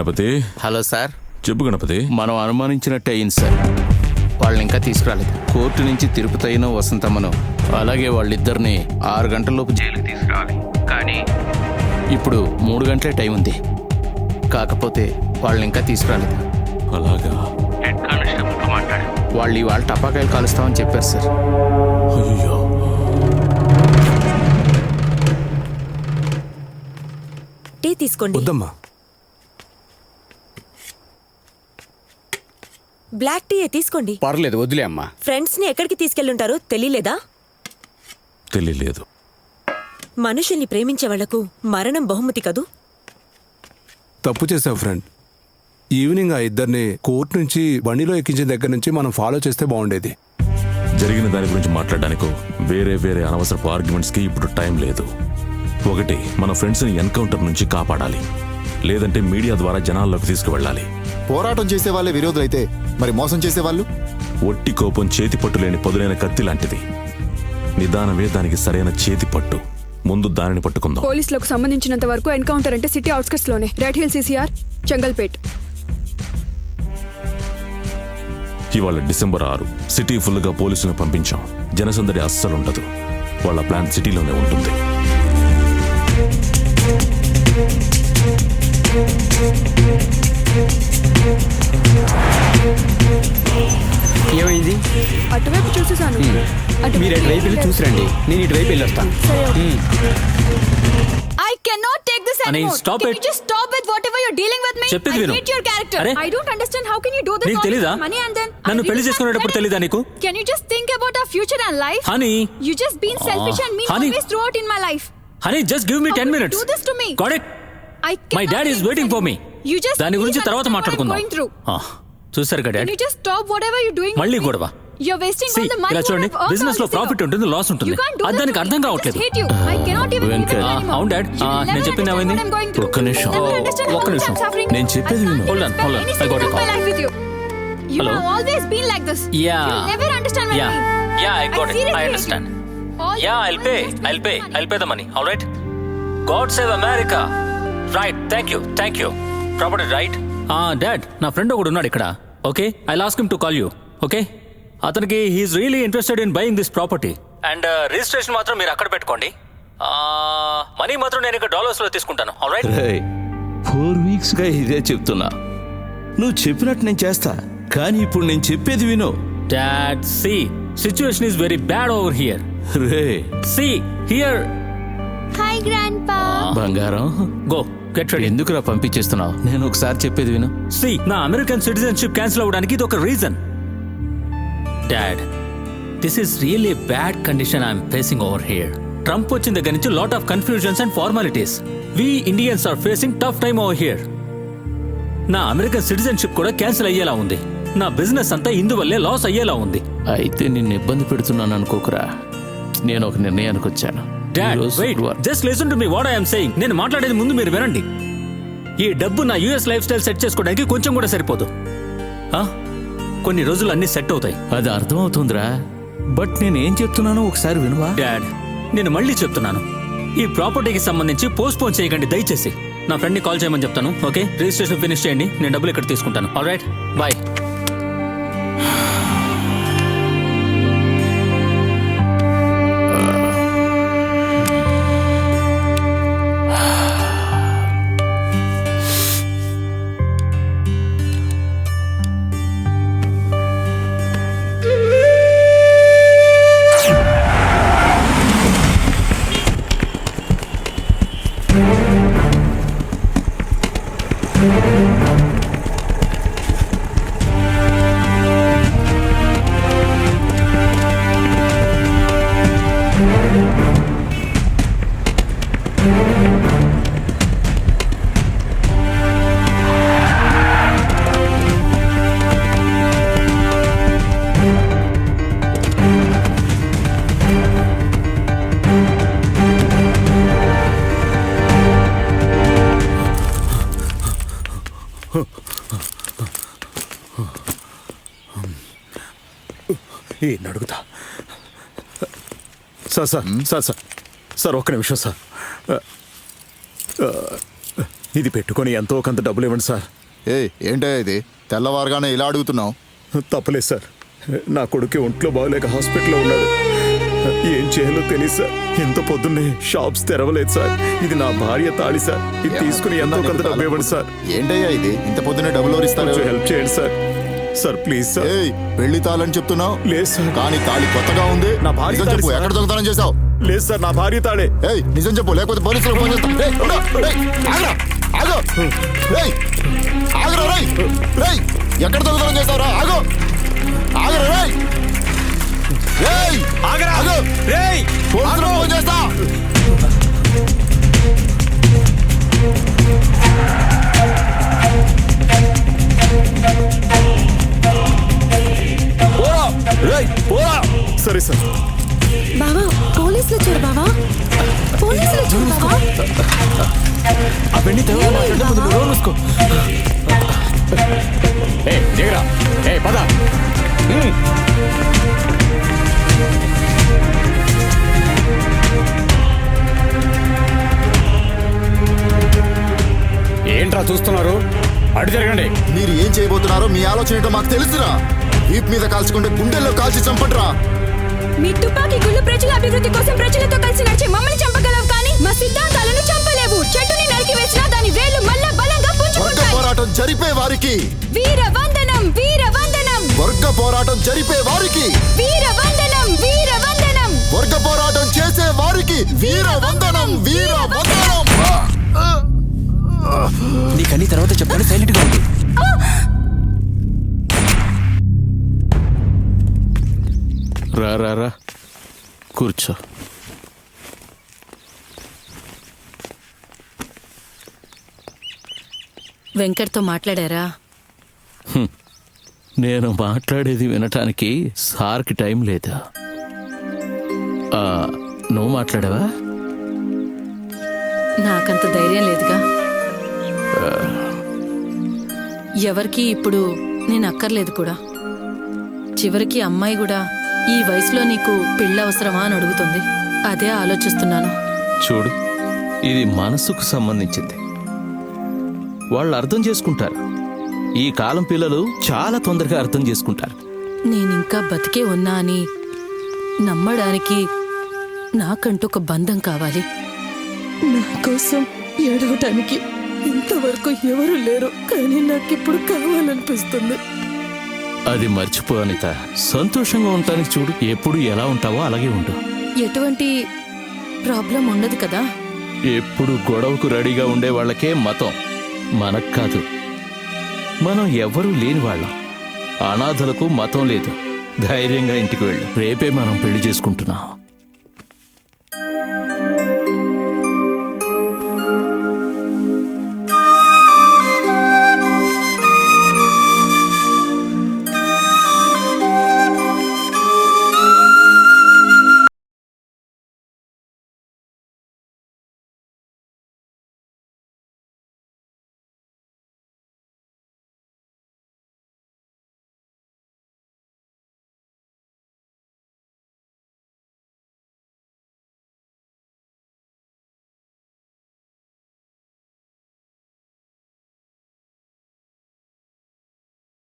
Ganapati. Hello sir. చెప్పు గణపతి. మనం అనుమానించినట్టే అయింది సార్. వాళ్ళని ఇంకా తీసుకురాలేదు. కోర్టు నుంచి తిరుపతైన వసంతమ్మను అలాగే వాళ్ళిద్దరిని 6 గంటలలోపు జైలుకి తీసుకురావాలి. కానీ ఇప్పుడు 3 గంటలే టైం ఉంది. కాకపోతే వాళ్ళని ఇంకా తీసుకురాలేదు. అలాగా? హెడ్ కానిస్టేబుల్తో మాట్లాడు. వాళ్ళు ఇవాళ టపాకాయలు కాలుస్తామని చెప్పారు సార్. అయ్యో. టీ తీసుకోండి. వద్దమ్మా. బ్లాక్ టీ తీసుకోండి. పర్లేదు, వదిలే అమ్మా. ఫ్రెండ్స్ ని ఎక్కడికి తీసుకెళ్ళుంటారో తెలియలేదా? తెలియలేదు. మనుషుల్ని ప్రేమించే వాళ్లకు మరణం బహుమతి కదూ. తప్పు చేసావు ఫ్రెండ్. ఈవినింగ్ ఆ ఇద్దరిని కోర్టు నుంచి బండిలో ఎక్కించిన దగ్గర నుంచి మనం ఫాలో చేస్తే బాగుండేది. జరిగిన దాని గురించి మాట్లాడడానికి వేరే వేరే అనవసరపు ఆర్గ్యుమెంట్స్కి ఇప్పుడు టైం లేదు. ఒకటి, మన ఫ్రెండ్స్ని ఎన్కౌంటర్ నుంచి కాపాడాలి. లేదంటే మీడియా ద్వారా జనాల్లోకి తీసుకువెళ్ళాలి. పోరాటం చేసే వాళ్ళే విరోధులైతే మరి మోసం చేసేవాళ్ళు? ఒట్టి కోపం చేతి పట్టు లేని పదులైన కత్తి లాంటిది. నిదానమే దానికి సరైన చేతి పట్టు. ముందు దానిని పట్టుకుందాం. పోలీసులకు సంబంధించినంత వరకు ఎన్కౌంటర్ అంటే సిటీ అవుట్స్కట్స్ లోనే, రెడ్ హిల్ సిసిఆర్, చెంగల్పేట్. ఇవాళ డిసెంబర్ 6. సిటీ ఫుల్గా పోలీసులను పంపించాం. జనసందడి అస్సలుండదు. వాళ్ళ ప్లాన్ సిటీలోనే ఉంటుంది. ఏమైంది? అటువైపు చూసేసాను. మీరు అటువైపు వెళ్ళి చూసిరండి, నేను ఇటువైపు వెళ్ళి వస్తాను. I cannot take this anymore. Stop Can it. you just stop with whatever you're dealing with me? చెప్పేది I విను. hate your character. అరే, I don't understand how can you do this నీకు all తెలీదా? this money and then నన్ను I పెళ్లి really చేసుకునేటప్పుడు can't తెలీదా నీకు? Can you just think about our future and life? Honey, You just been selfish and mean Honey. always throughout in my life. Honey, just give me How 10 could you minutes. do this to me? Got it? I My cannot dad is take this waiting for me. anymore. You just దాని గురించి please తర్వాత understand what I'm మాట్లాడుకుందాం. going through. చూసారు కదా Can dad, you just stop whatever you're doing? మళ్ళీ with me? గొడవ. You're wasting all the money ఇలా చూడండి, I've earned బిజినెస్ లో all this ప్రాఫిట్ year. ఉంటుంది, లాస్ ఉంటుంది. You can't do అది this దానికి to me. అర్థం I కావట్లేదు. just hate you. I cannot even do this anymore. అవును డాడ్, You will నేను never చెప్పింది understand ఏమైంది? what I'm going through. ఒక్క నిమిషం. You'll never understand ఒక్క how much నిమిషం. I'm suffering. నేను చెప్పేది విను. Hold on, hold on. Any I got second a of my call. life with you. You Hello? have always been like this. Yeah. You'll never understand my Yeah. pain. Yeah, I got it. seriously I hate understand. you. All Yeah, your I'll money pay. is I'll pay. money. I'll pay the money. All right. God save America. Right. Thank you. Thank you. Property right? Dad, నా friend ఒకడు ఉన్నాడు ఇక్కడ. Okay, I'll ask him to call you. Okay? అతనికి he's really interested in buying this property. And registration మాత్రం మీరు అక్కడ పెట్టుకోండి. Money మాత్రం నేను ఇక్కడ డాలర్స్ లో తీసుకుంటాను. All right? 4 వీక్స్గా ఇదే చెప్తున్నా. నువ్వు చెప్పినట్టు నేను చేస్తా, కానీ ఇప్పుడు నేను చెప్పేది విను. Dad, see, situation is very bad over here. Ray, See, here. Hi, Grandpa. బంగారం, Go, get ready. ఎందుకురా పంపించేస్తున్నావు? నేను ఒకసారి చెప్పేది విను. See, నా అమెరికన్ సిటిజన్షిప్ క్యాన్సిల్ అవ్వడానికి ఇది ఒక reason. Dad, this is really bad condition I'm facing over here. Trump వచ్చిన దగ్గర నుంచి lot of confusions and formalities. We Indians are facing tough time over here. నా అమెరికన్ సిటిజన్షిప్ కూడా cancel అయ్యేలా ఉంది. నా బిజినెస్ అంతా ఇందువల్లే లాస్ అయ్యేలా ఉంది. అయితే నిన్ను ఇబ్బంది పెడుతున్నాను అనుకోకురా. నేను ఒక నిర్ణయానికి వచ్చాను. Dad, wait, just listen to me what I am saying. నేను మాట్లాడేది ముందు మీరు వినండి. ఈ డబ్బు నా యుఎస్ లైఫ్ స్టైల్ సెట్ చేసుకోవడానికి కొంచెం కూడా సరిపోదు. కొన్ని రోజులు అన్ని సెట్ అవుతాయి. అది అర్థమవుతుందిరా, బట్ నేనేం చెప్తున్నానో ఒకసారి వినువా? డాడ్, నేను మళ్ళీ చెప్తున్నాను, ఈ ప్రాపర్టీకి సంబంధించి పోస్ట్పోన్ చేయకండి దయచేసి. నా ఫ్రెండ్ని కాల్ చేయమని చెప్తాను. ఓకే, రిజిస్ట్రేషన్ ఫినిష్ చేయండి, నేను డబ్బులు ఇక్కడ తీసుకుంటాను. Alright, bye. అడుగుతా. Sir sir sir sir sir ఒక్క నిమిషం సార్. ఇది పెట్టుకొని ఎంతో కొంత డబ్బులు ఇవ్వండి సార్. ఏంటయ్యా ఇది తెల్లవారుగానే ఇలా అడుగుతున్నావు? తప్పలేదు సార్, నా కొడుకు ఒంట్లో బాగోలేక హాస్పిటల్లో ఉన్నాడు. ఏం చేయాలో తెలియదు సార్. ఇంత పొద్దున్నే షాప్స్ తెరవలేదు సార్. ఇది నా భార్య తాళి సార్. ఇది తీసుకుని ఎంతో కొంత డబ్బు ఇవ్వండి సార్. ఏంటయ్యా ఇది ఇంత పొద్దునే డబ్బులు ఎవరిస్తారు? కొంచెం హెల్ప్ చేయండి సార్. Sir please sir. పెళ్లి తాళని చెప్తున్నావు లేదు సార్. కానీ తాళి కొత్తగా ఉంది. నా భార్య నిజం తాళి చెప్పు, సార్. ఎక్కడ దొంగతనం చేసావు? లేదు సార్, నా భార్య తాళే. నిజం చెప్పు, లేకపోతే పోలీసులకు ఫోన్ చేస్తా. ఆగరా, ఆగు. ఆగరా రేయ్, ఎక్కడ దొంగతనం చేస్తావురా? ఆగు, ఆగరా రేయ్, ఆగు. పోలీసులకు ఫోన్ చేస్తా. సరే సార్. బావా పోలీసులు వచ్చారు బావా, పోలీసులు వచ్చారు బావా. అవన్నీ తర్వాత మాట్లాడే ముందు నువ్వు నోరు మూసుకో. దిగరా, పద. ఏంట్రా చూస్తున్నారు? అటు జరగండి. మీరు ఏం చేయబోతున్నారో మీ ఆలోచన ఏంటో మాకు తెలుసురా. వీప్ మీద కాల్చుకుంటే గుండెల్లో కాల్చి చంపట్రా. మీ తుపాకీ గుళ్ళు ప్రజల అభివృద్ధి కోసం ప్రజలతో కలిసి నడిచి మమ్మల్ని చంపగలవు కానీ మా సిద్ధాంతాలను చంపలేవు. చెట్టుని నరికి వేసినా దాని వేళ్లు మళ్ళా బలంగా వర్గ పుంజుకుంటాయి. పోరాటం జరిపే వారికి వీర వందనం, వీర వందనం. వర్గ పోరాటం జరిపే వారికి వీర వందనం, వీర వందనం. వర్గ పోరాటం చేసే వారికి వీర వందనం, వీర వందనం. నీకన్నీ తర్వాత చెప్తాను, సైలెంట్ గా ఉంది. రా రా రా, కూర్చో. వెంకట్తో మాట్లాడారా? నేను మాట్లాడేది వినటానికి సార్కి టైం లేదా? నువ్వు మాట్లాడావా? నాకంత ధైర్యం లేదుగా. ఎవరికి ఇప్పుడు నేను అక్కర్లేదు కూడా. చివరికి అమ్మాయి కూడా ఈ వయసులో నీకు పెళ్ళి అవసరమా అని అడుగుతుంది. అదే ఆలోచిస్తున్నాను. చూడు, ఇది మనసుకు సంబంధించింది. వాళ్ళు అర్థం చేసుకుంటారు. ఈ కాలం పిల్లలు చాలా తొందరగా అర్థం చేసుకుంటారు. నేనింకా బతికే ఉన్నా అని నమ్మడానికి నాకంటూ ఒక బంధం కావాలి. నా కోసం ఏడవటానికి ఇంతవరకు ఎవరు లేరు, కానీ నాకిప్పుడు కావాలనిపిస్తుంది. అది మర్చిపో అనిత. సంతోషంగా ఉండటానికి చూడు. ఎప్పుడు ఎలా ఉంటావో అలాగే ఉండు. ఎటువంటి ప్రాబ్లం ఉండదు కదా. ఎప్పుడు గొడవకు రెడీగా ఉండే వాళ్ళకే మతం, మనకు కాదు. మనం ఎవ్వరూ లేని వాళ్ళం. అనాథలకు మతం లేదు. ధైర్యంగా ఇంటికి వెళ్ళు. రేపే మనం పెళ్లి చేసుకుంటున్నాం.